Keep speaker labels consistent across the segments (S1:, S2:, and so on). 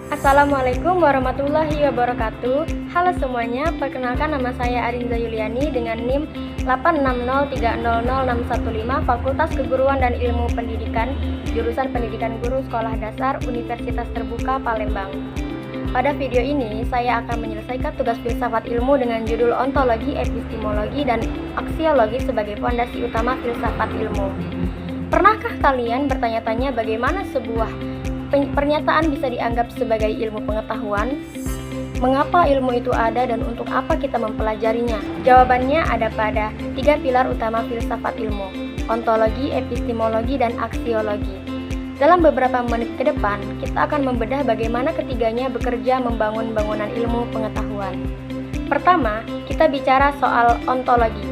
S1: Assalamualaikum warahmatullahi wabarakatuh. Halo semuanya, perkenalkan nama saya Arinza Yuliani dengan NIM 860300615 Fakultas Keguruan dan Ilmu Pendidikan, jurusan Pendidikan Guru Sekolah Dasar Universitas Terbuka Palembang. Pada video ini, saya akan menyelesaikan tugas filsafat ilmu dengan judul ontologi, epistemologi, dan aksiologi sebagai fondasi utama filsafat ilmu. Pernahkah kalian bertanya-tanya bagaimana sebuah pernyataan bisa dianggap sebagai ilmu pengetahuan? Mengapa ilmu itu ada dan untuk apa kita mempelajarinya? Jawabannya ada pada 3 pilar utama filsafat ilmu: ontologi, epistemologi, dan aksiologi. Dalam beberapa menit ke depan, kita akan membedah bagaimana ketiganya bekerja membangun bangunan ilmu pengetahuan. Pertama, kita bicara soal ontologi.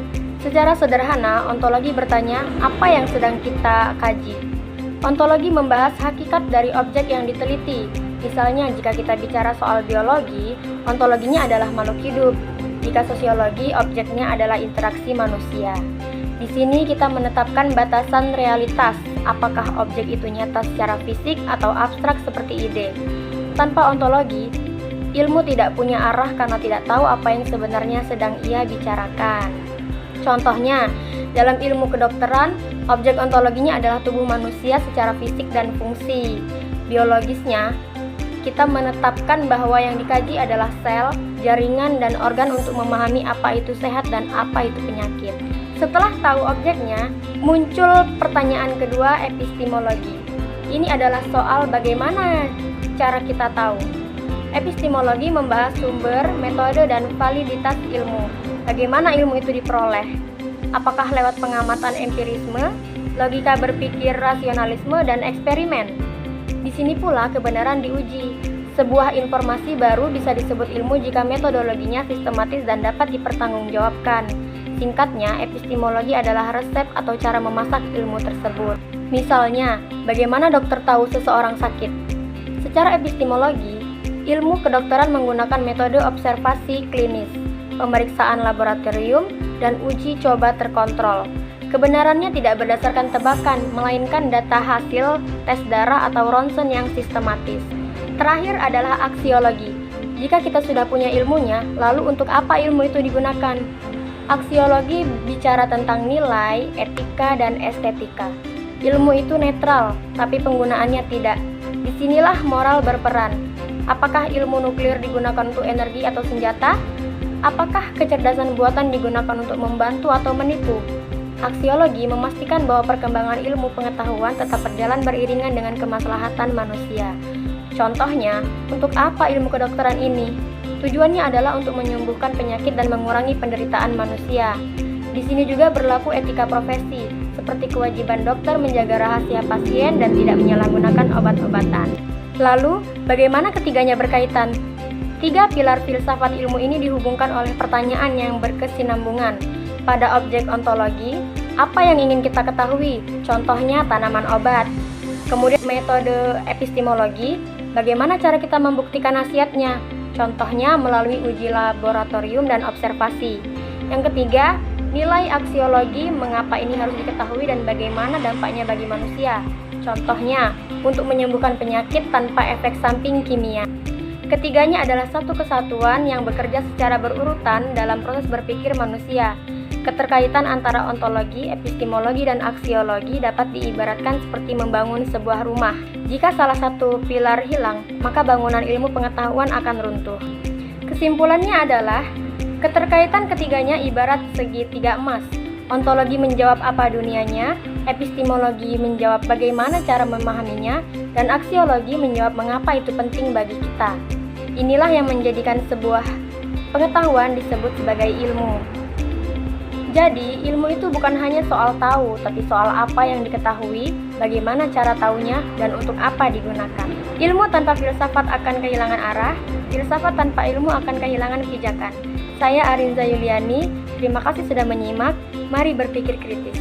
S1: Secara sederhana, ontologi bertanya apa yang sedang kita kaji. Ontologi membahas hakikat dari objek yang diteliti. Misalnya, jika kita bicara soal biologi, ontologinya adalah makhluk hidup. Jika sosiologi, objeknya adalah interaksi manusia. Di sini kita menetapkan batasan realitas, apakah objek itu nyata secara fisik atau abstrak seperti ide. Tanpa ontologi, ilmu tidak punya arah karena tidak tahu apa yang sebenarnya sedang ia bicarakan. Contohnya, dalam ilmu kedokteran, objek ontologinya adalah tubuh manusia secara fisik dan fungsi. Biologisnya, kita menetapkan bahwa yang dikaji adalah sel, jaringan, dan organ untuk memahami apa itu sehat dan apa itu penyakit. Setelah tahu objeknya, muncul pertanyaan kedua, epistemologi. Ini adalah soal bagaimana cara kita tahu. Epistemologi membahas sumber, metode, dan validitas ilmu. Bagaimana ilmu itu diperoleh? Apakah lewat pengamatan empirisme, logika berpikir rasionalisme, dan eksperimen? Di sini pula kebenaran diuji. Sebuah informasi baru bisa disebut ilmu jika metodologinya sistematis dan dapat dipertanggungjawabkan. Singkatnya, epistemologi adalah resep atau cara memasak ilmu tersebut. Misalnya, bagaimana dokter tahu seseorang sakit? Secara epistemologi, ilmu kedokteran menggunakan metode observasi klinis, pemeriksaan laboratorium, dan uji coba terkontrol. Kebenarannya tidak berdasarkan tebakan, melainkan data hasil tes darah atau ronsen yang sistematis. Terakhir adalah aksiologi. Jika kita sudah punya ilmunya, lalu untuk apa ilmu itu digunakan? Aksiologi bicara tentang nilai, etika, dan estetika. Ilmu itu netral, tapi penggunaannya tidak. Disinilah moral berperan. Apakah ilmu nuklir digunakan untuk energi atau senjata? Apakah kecerdasan buatan digunakan untuk membantu atau menipu? Aksiologi memastikan bahwa perkembangan ilmu pengetahuan tetap berjalan beriringan dengan kemaslahatan manusia. Contohnya, untuk apa ilmu kedokteran ini? Tujuannya adalah untuk menyembuhkan penyakit dan mengurangi penderitaan manusia. Di sini juga berlaku etika profesi, seperti kewajiban dokter menjaga rahasia pasien dan tidak menyalahgunakan obat-obatan. Lalu, bagaimana ketiganya berkaitan? 3 pilar filsafat ilmu ini dihubungkan oleh pertanyaan yang berkesinambungan. Pada objek ontologi, apa yang ingin kita ketahui? Contohnya tanaman obat. Kemudian metode epistemologi, bagaimana cara kita membuktikan khasiatnya? Contohnya melalui uji laboratorium dan observasi. Yang ketiga, nilai aksiologi, mengapa ini harus diketahui dan bagaimana dampaknya bagi manusia? Contohnya, untuk menyembuhkan penyakit tanpa efek samping kimia. Ketiganya adalah satu kesatuan yang bekerja secara berurutan dalam proses berpikir manusia. Keterkaitan antara ontologi, epistemologi, dan aksiologi dapat diibaratkan seperti membangun sebuah rumah. Jika salah satu pilar hilang, maka bangunan ilmu pengetahuan akan runtuh. Kesimpulannya adalah, keterkaitan ketiganya ibarat segitiga emas. Ontologi menjawab apa dunianya, epistemologi menjawab bagaimana cara memahaminya, dan aksiologi menjawab mengapa itu penting bagi kita. Inilah yang menjadikan sebuah pengetahuan disebut sebagai ilmu. Jadi, ilmu itu bukan hanya soal tahu, tapi soal apa yang diketahui, bagaimana cara tahunya, dan untuk apa digunakan. Ilmu tanpa filsafat akan kehilangan arah, filsafat tanpa ilmu akan kehilangan pijakan. Saya Arinza Yuliani, terima kasih sudah menyimak, mari berpikir kritis.